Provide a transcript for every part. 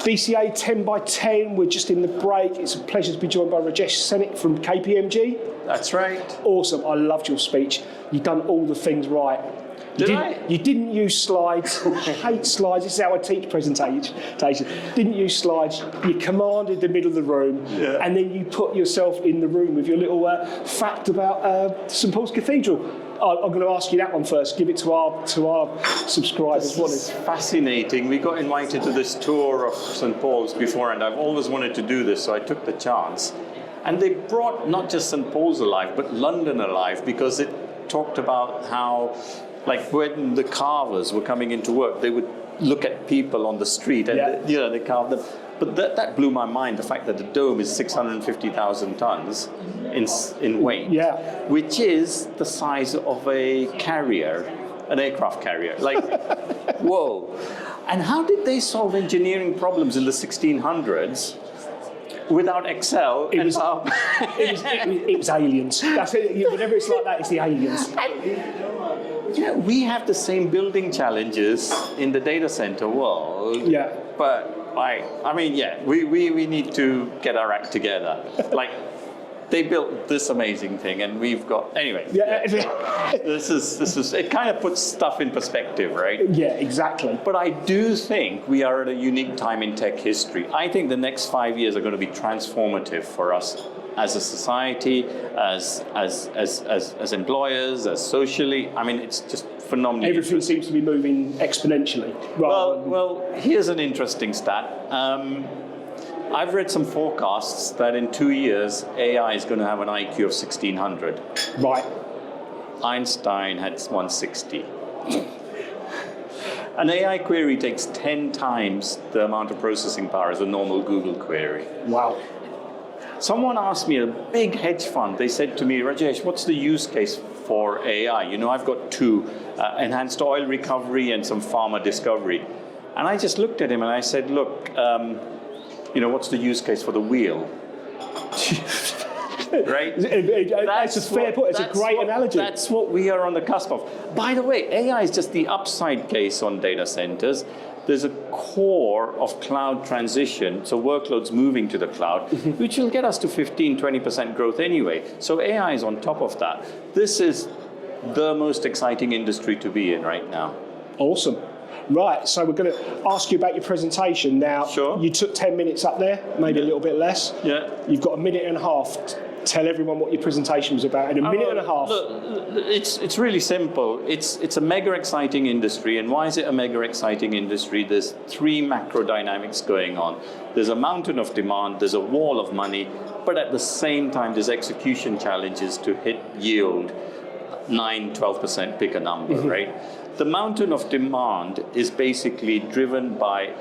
DCA 10 by 10, we're just in the break. It's a pleasure to be joined by Rajesh Senik from KPMG. That's right. Awesome, I loved your speech. You've done all the things right. You didn't use slides. I hate slides. This is how I teach presentation. Didn't use slides. You commanded the middle of the room, and then you put yourself in the room with your little fact about St Paul's Cathedral. I'm going to ask you that one first. Give it to our subscribers. This is fascinating. We got invited to this tour of St Paul's before, and I've always wanted to do this, so I took the chance. And they brought not just St Paul's alive, but London alive, because it talked about how, like, when the carvers were coming into work, they would look at people on the street and they carved them. But that blew my mind, the fact that the dome is 650,000 tons in weight, which is the size of a carrier, an aircraft carrier. Like, whoa. And how did they solve engineering problems in the 1600s without Excel? It was aliens. That's it. Whenever it's like that, it's the aliens. We have the same building challenges in the data center world. Yeah. But we need to get our act together. Like, they built this amazing thing, and we've got this is it kind of puts stuff in perspective, right? Yeah, exactly. But I do think we are at a unique time in tech history. I think the next 5 years are going to be transformative for us as a society, as employers, as socially. I mean, it's just phenomenal. Everything seems to be moving exponentially. Well, here's an interesting stat. I've read some forecasts that in 2 years, AI is going to have an IQ of 1600. Right. Einstein had 160. An AI query takes 10 times the amount of processing power as a normal Google query. Wow. Someone asked me, a big hedge fund, they said to me, Rajesh, what's the use case for AI? You know, I've got two, enhanced oil recovery and some pharma discovery. And I just looked at him and I said, look, what's the use case for the wheel? Right? That's a fair point. It's a great analogy. That's what we are on the cusp of. By the way, AI is just the upside case on data centers. There's a core of cloud transition, so workloads moving to the cloud, which will get us to 15-20% growth anyway. So AI is on top of that. This is the most exciting industry to be in right now. Awesome. Right, so we're going to ask you about your presentation now. Sure. You took 10 minutes up there, maybe a little bit less. Yeah. You've got a minute and a half. Tell everyone what your presentation was about in a minute and a half. Look, it's really simple. It's a mega exciting industry. And why is it a mega exciting industry? There's three macro dynamics going on. There's a mountain of demand, there's a wall of money, but at the same time, there's execution challenges to hit yield 9-12%, pick a number, right? The mountain of demand is basically driven by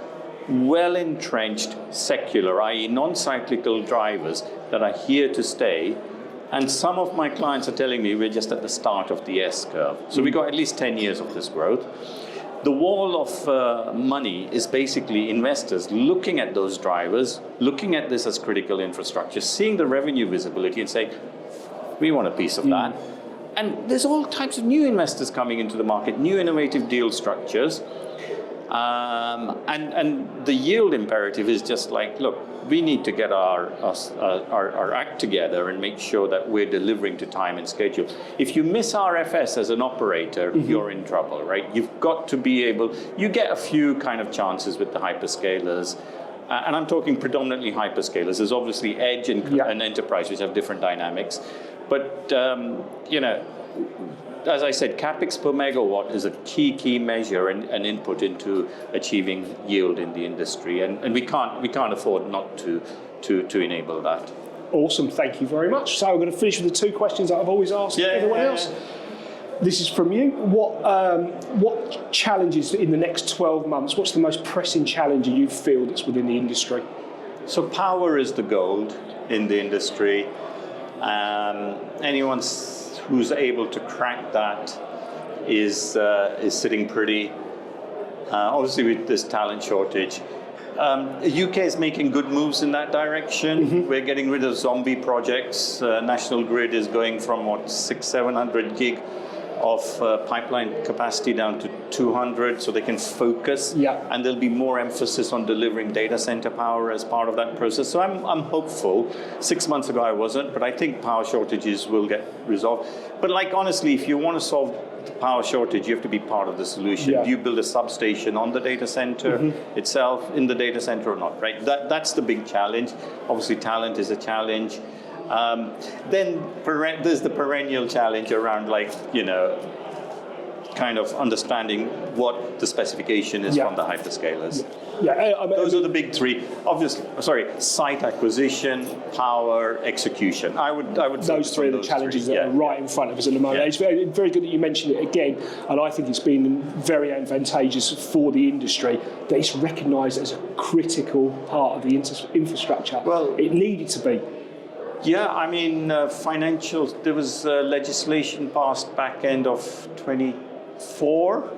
well-entrenched secular, i.e. non-cyclical drivers that are here to stay. And some of my clients are telling me we're just at the start of the S-curve. So we've got at least 10 years of this growth. The wall of money is basically investors looking at those drivers, looking at this as critical infrastructure, seeing the revenue visibility and saying, we want a piece of that. And there's all types of new investors coming into the market, new innovative deal structures. And the yield imperative is just like, look, we need to get our act together and make sure that we're delivering to time and schedule. If you miss RFS as an operator, you're in trouble, right? You've got to be able, you get a few kind of chances with the hyperscalers. And I'm talking predominantly hyperscalers. There's obviously edge and enterprise, which have different dynamics. But, as I said, CapEx per megawatt is a key measure and input into achieving yield in the industry. And we can't afford not to enable that. Awesome, thank you very much. So we're going to finish with the two questions that I've always asked everyone else. This is from you. What challenges in the next 12 months, what's the most pressing challenge you feel that's within the industry? So power is the gold in the industry. Anyone who's able to crack that is sitting pretty. Obviously, with this talent shortage, the UK is making good moves in that direction. We're getting rid of zombie projects. National Grid is going from 600-700 gig of pipeline capacity down to 200 so they can focus. Yeah. And there'll be more emphasis on delivering data center power as part of that process. So I'm hopeful. 6 months ago I wasn't, but I think power shortages will get resolved. But like honestly, if you want to solve the power shortage, you have to be part of the solution. Yeah. Do you build a substation on the data center itself, in the data center or not, right? That's the big challenge. Obviously talent is a challenge. Then there's the perennial challenge around kind of understanding what the specification is from the hyperscalers. Yeah, Those are the big three. Obviously, site acquisition, power, execution. I would. Those three are the challenges that are right in front of us at the moment. Yeah. It's very, very good that you mentioned it again, and I think it's been very advantageous for the industry that it's recognised as a critical part of the infrastructure. Well, it needed to be. Yeah, I mean, financials, there was legislation passed back end of 24.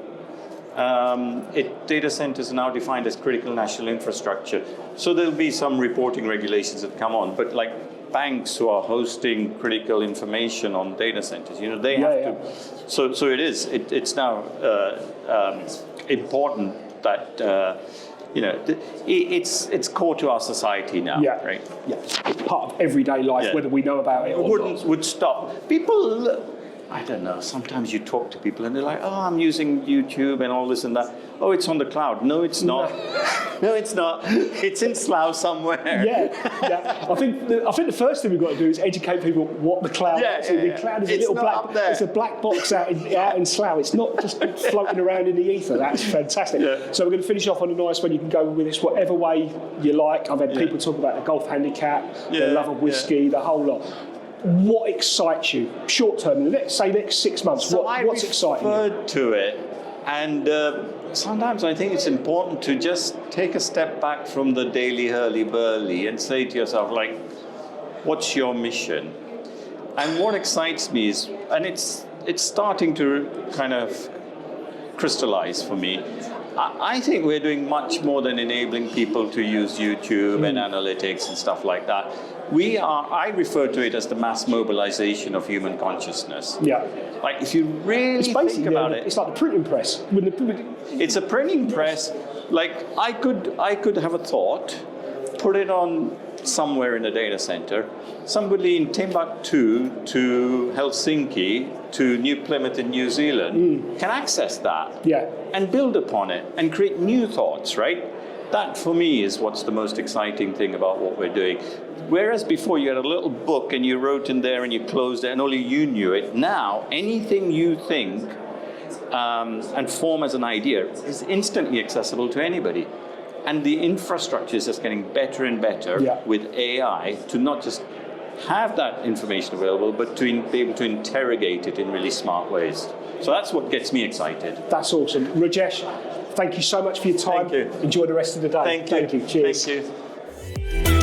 Data centers are now defined as critical national infrastructure. So there'll be some reporting regulations that come on, but like banks who are hosting critical information on data centers, they have to. So it is. It's now important that. It's core to our society now, right? Yeah, it's part of everyday life, whether we know about it or not. Would stop. People, I don't know, sometimes you talk to people and they're like, oh, I'm using YouTube and all this and that. Oh, it's on the cloud. No, it's not. No, it's not. It's in Slough somewhere. Yeah. I think the first thing we've got to do is educate people what the cloud is. The cloud is it's a black box out in Slough. It's not just floating around in the ether. That's fantastic. Yeah. So we're going to finish off on a nice one. You can go with this whatever way you like. I've had people talk about the golf handicap, the love of whiskey, the whole lot. What excites you short term? Let's say next 6 months. So what's exciting you? I referred to it, and sometimes I think it's important to just take a step back from the daily hurly-burly and say to yourself, what's your mission? And what excites me is, and it's starting to kind of crystallize for me, I think we're doing much more than enabling people to use YouTube and analytics and stuff like that. I refer to it as the mass mobilization of human consciousness. Yeah. Like if you really think about it. It's like the printing press. It's a printing press. Like I could have a thought, put it on somewhere in a data center. Somebody in Timbuktu to Helsinki to New Plymouth in New Zealand can access that and build upon it and create new thoughts, right? That for me is what's the most exciting thing about what we're doing. Whereas before you had a little book and you wrote in there and you closed it and only you knew it, now anything you think and form as an idea is instantly accessible to anybody. And the infrastructure is just getting better and better with AI to not just have that information available, but to be able to interrogate it in really smart ways. So that's what gets me excited. That's awesome. Rajesh, thank you so much for your time. Thank you. Enjoy the rest of the day. Thank you. Cheers. Thank you.